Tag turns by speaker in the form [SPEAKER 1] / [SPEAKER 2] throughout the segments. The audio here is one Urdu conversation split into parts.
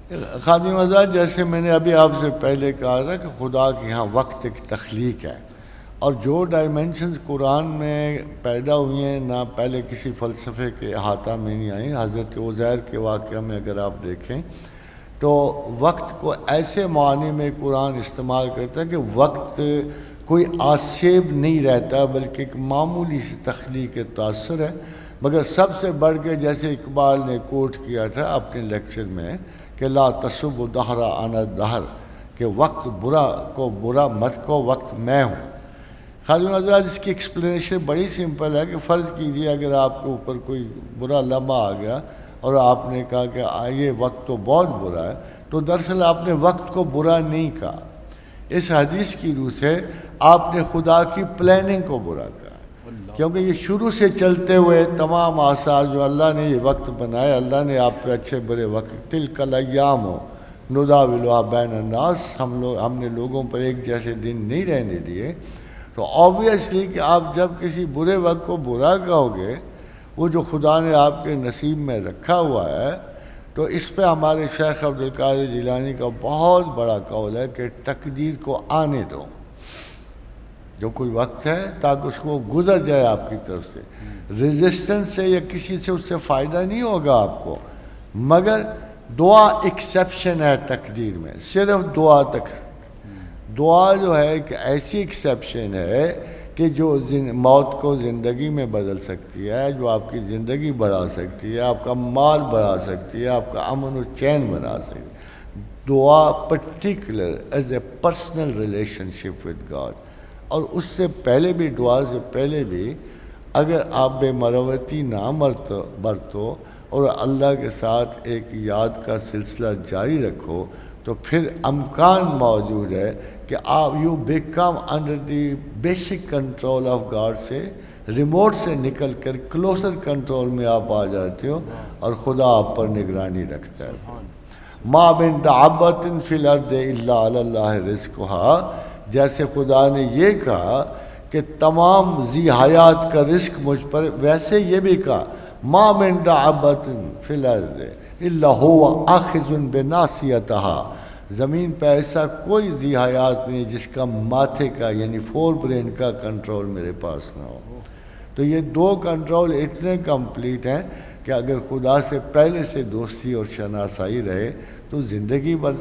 [SPEAKER 1] خادم آزاد، جیسے میں نے ابھی آپ سے پہلے کہا تھا کہ خدا کے ہاں وقت ایک تخلیق ہے، اور جو ڈائمینشنز قرآن میں پیدا ہوئی ہیں نہ پہلے کسی فلسفے کے احاطہ میں نہیں آئیں۔ حضرت عزیر کے واقعہ میں اگر آپ دیکھیں تو وقت کو ایسے معنی میں قرآن استعمال کرتا ہے کہ وقت کوئی آسیب نہیں رہتا بلکہ ایک معمولی سی تخلیق تاثر ہے۔ مگر سب سے بڑھ کے جیسے اقبال نے کوٹ کیا تھا اپنے لیکچر میں کہ لا تسب دہر انا دہر، کہ وقت برا کو برا مت کو، وقت میں ہوں۔ خادم آزاد، اس کی ایکسپلینیشن بڑی سمپل ہے کہ فرض کیجئے اگر آپ کے اوپر کوئی برا لمحہ آ گیا اور آپ نے کہا کہ یہ وقت تو بہت برا ہے، تو دراصل آپ نے وقت کو برا نہیں کہا، اس حدیث کی روح سے آپ نے خدا کی پلاننگ کو برا کہا، کیونکہ یہ شروع سے چلتے ہوئے تمام آثار جو اللہ نے یہ وقت بنایا، اللہ نے آپ پہ اچھے برے وقت تلک الایام نداولها بین الناس، ہم نے لوگوں پر ایک جیسے دن نہیں رہنے دیے۔ تو آبویسلی کہ آپ جب کسی برے وقت کو برا کہو گے، وہ جو خدا نے آپ کے نصیب میں رکھا ہوا ہے، تو اس پہ ہمارے شیخ عبدالقادر جیلانی کا بہت بڑا قول ہے کہ تقدیر کو آنے دو، جو کوئی وقت ہے تاکہ اس کو گزر جائے آپ کی طرف سے۔ ریزسٹنس سے یا کسی سے اس سے فائدہ نہیں ہوگا آپ کو، مگر دعا ایکسیپشن ہے تقدیر میں، صرف دعا تک۔ دعا جو ہے ایک ایسی ایکسیپشن ہے کہ جو موت کو زندگی میں بدل سکتی ہے، جو آپ کی زندگی بڑھا سکتی ہے، آپ کا مال بڑھا سکتی ہے، آپ کا امن و چین بنا سکتی ہے۔ دعا particular as a personal relation ship with God, اور اس سے پہلے بھی، دعا سے پہلے بھی اگر آپ بے مروتی نہ برتو اور اللہ کے ساتھ ایک یاد کا سلسلہ جاری رکھو، تو پھر امکان موجود ہے کہ آپ you become under the basic control of God, سے ریموٹ سے نکل کر کلوزر کنٹرول میں آپ آ جاتے ہو، اور خدا آپ پر نگرانی رکھتا ہے۔ ما من دابۃ فی الارض الا علی اللہ رزقها، جیسے خدا نے یہ کہا کہ تمام ذی حیات کا رزق مجھ پر، ویسے یہ بھی کہا ما من دابۃ فی الارض الا هو آخذ بناصیتها، زمین پہ ایسا کوئی ذی حیات نہیں جس کا ماتھے کا یعنی فور برین کا کنٹرول میرے پاس نہ ہو۔ تو یہ دو کنٹرول اتنے کمپلیٹ ہیں کہ اگر خدا سے پہلے سے دوستی اور شناسائی رہے تو زندگی بھر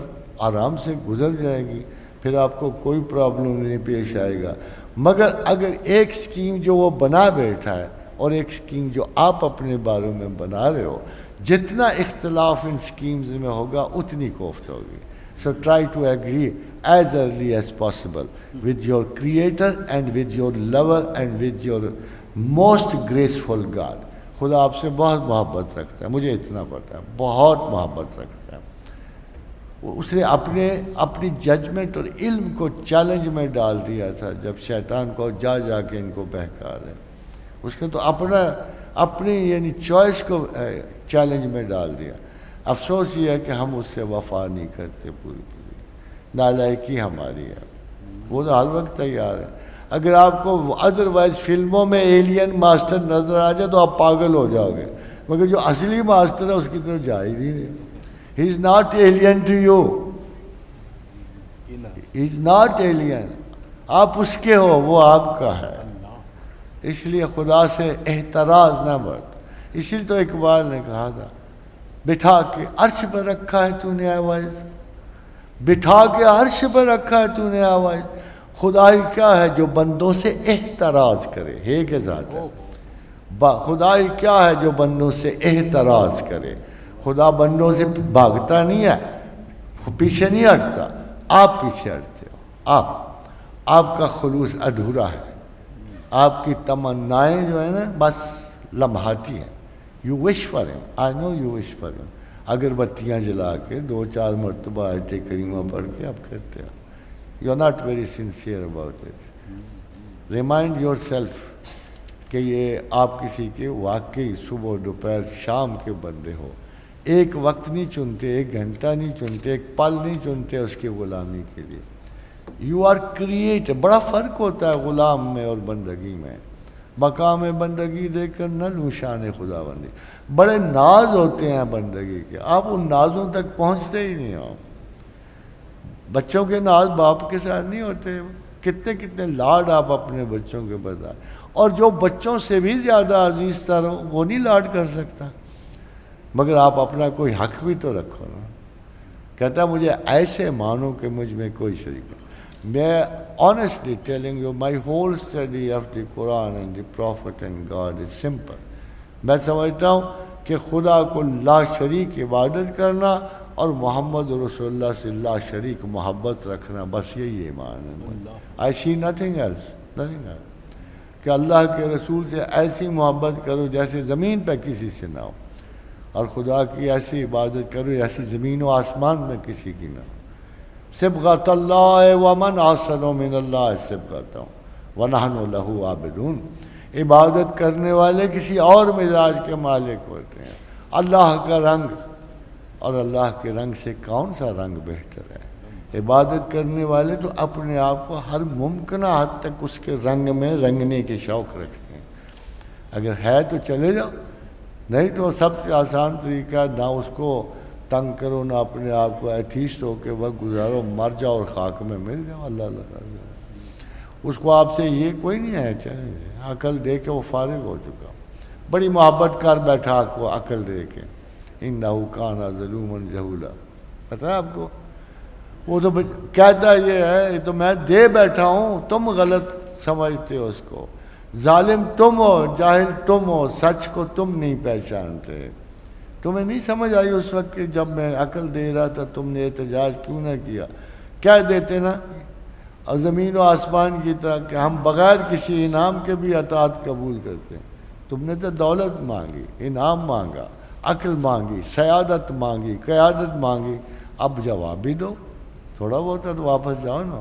[SPEAKER 1] آرام سے گزر جائے گی، پھر آپ کو کوئی پرابلم نہیں پیش آئے گا۔ مگر اگر ایک سکیم جو وہ بنا بیٹھا ہے اور ایک سکیم جو آپ اپنے بارے میں بنا رہے ہو، جتنا اختلاف ان سکیمز میں ہوگا اتنی کوفت ہوگی۔ So try to agree as early as possible with your creator and with your lover and with your most graceful God۔ خدا آپ سے بہت محبت رکھتا ہے، مجھے اتنا پتہ ہے، بہت محبت رکھتا ہے۔ اس نے اپنی ججمنٹ اور علم کو چیلنج میں ڈال دیا تھا جب شیطان کو جا کے ان کو بہکا رہے، اس نے تو اپنی یعنی چوائس کو چیلنج میں ڈال دیا۔ افسوس یہ ہے کہ ہم اس سے وفا نہیں کرتے، پوری نالائکی ہماری ہے۔ وہ تو ہر وقت تیار ہے، اگر آپ کو ادروائز فلموں میں ایلین ماسٹر نظر آ جائے تو آپ پاگل ہو جاؤ گے، مگر جو اصلی ماسٹر ہے اس کی طرف جا ہی نہیں۔ He is not alien to you, he is not alien, آپ اس کے ہو، وہ آپ کا ہے۔ اس لیے خدا سے احتراز نہ برت۔ اسی لیے تو اقبال نے کہا تھا بٹھا کے عرش پر رکھا ہے تو نے آواز، بٹھا کے عرش پر رکھا ہے تو نے آواز، خدائی کیا ہے جو بندوں سے احتراز کرے، ہے کے ذات ہے، خدائی کیا ہے جو بندوں سے احتراز کرے۔ خدا بندوں سے بھاگتا نہیں ہے، پیچھے نہیں ہٹتا، آپ پیچھے ہٹتے ہو۔ آپ کا خلوص ادھورا ہے، آپ کی تمنائیں جو ہے نا بس لمحاتی ہیں۔ You wish for him, I know you wish for him۔ اگر بتیاں جلا کے 2-4 مرتبہ آیت کریمہ پڑھ کے آپ کرتے ہو، you are not very sincere about it۔ Remind yourself کہ یہ آپ کسی کے واقعی صبح دوپہر شام کے بندے ہو، ایک وقت نہیں چنتے، ایک گھنٹہ نہیں چنتے، ایک پل نہیں چنتے اس کی غلامی کے لیے۔ You are created، بڑا فرق ہوتا ہے غلام میں اور بندگی میں۔ مقام بندگی دے کر نہ لوں شان خدا بندی. بڑے ناز ہوتے ہیں بندگی کے، آپ ان نازوں تک پہنچتے ہی نہیں ہو. بچوں کے ناز باپ کے ساتھ نہیں ہوتے. کتنے کتنے لاڈ آپ اپنے بچوں کے بتائیں، اور جو بچوں سے بھی زیادہ عزیز تر ہو وہ نہیں لاڈ کر سکتا. مگر آپ اپنا کوئی حق بھی تو رکھو نا. کہتا مجھے ایسے مانو کہ مجھ میں کوئی شریک نہیں. میں honestly telling you my whole study of the Quran and the Prophet and God is simple. میں سمجھتا ہوں کہ خدا کو لا شریک عبادت کرنا اور محمد رسول اللہ سے لا شریک محبت رکھنا، بس یہی ایمان ہے. I see nothing else. کہ اللہ کے رسول سے ایسی محبت کرو جیسے زمین پہ کسی سے نہ ہو، اور خدا کی ایسی عبادت کرو ایسی زمین و آسمان میں کسی کی نہ ہو. صبغۃ اللہ ومن احسن من اللہ صبغۃ ونحن لہ عابدون. عبادت کرنے والے کسی اور مزاج کے مالک ہوتے ہیں. اللہ کا رنگ، اور اللہ کے رنگ سے کون سا رنگ بہتر ہے؟ عبادت کرنے والے تو اپنے آپ کو ہر ممکنہ حد تک اس کے رنگ میں رنگنے کے شوق رکھتے ہیں. اگر ہے تو چلے جاؤ، نہیں تو سب سے آسان طریقہ نہ اس کو تنگ کرو، نہ اپنے آپ کو ایتھیسٹ ہو کے وقت گزارو، مر جاؤ اور خاک میں مل جاؤ. اللہ اللہ اس کو آپ سے یہ کوئی نہیں ہے. چلے عقل دے کے وہ فارغ ہو چکا، بڑی محبت کر بیٹھا کو عقل دے کے. انہ کان ظلوما جہولا. پتہ ہے آپ کو؟ وہ تو کہتا یہ ہے، یہ تو میں دے بیٹھا ہوں، تم غلط سمجھتے ہو اس کو. ظالم تم ہو، جاہل تم ہو، سچ کو تم نہیں پہچانتے. تمہیں نہیں سمجھ آئی اس وقت کہ جب میں عقل دے رہا تھا تم نے احتجاج کیوں نہ کیا؟ کہہ دیتے نا، اور زمین و آسمان کی طرح کہ ہم بغیر کسی انعام کے بھی اطاعت قبول کرتے ہیں. تم نے تو دولت مانگی، انعام مانگا، عقل مانگی، سیادت مانگی، قیادت مانگی، اب جواب بھی دو. تھوڑا بہت تو واپس جاؤ نا.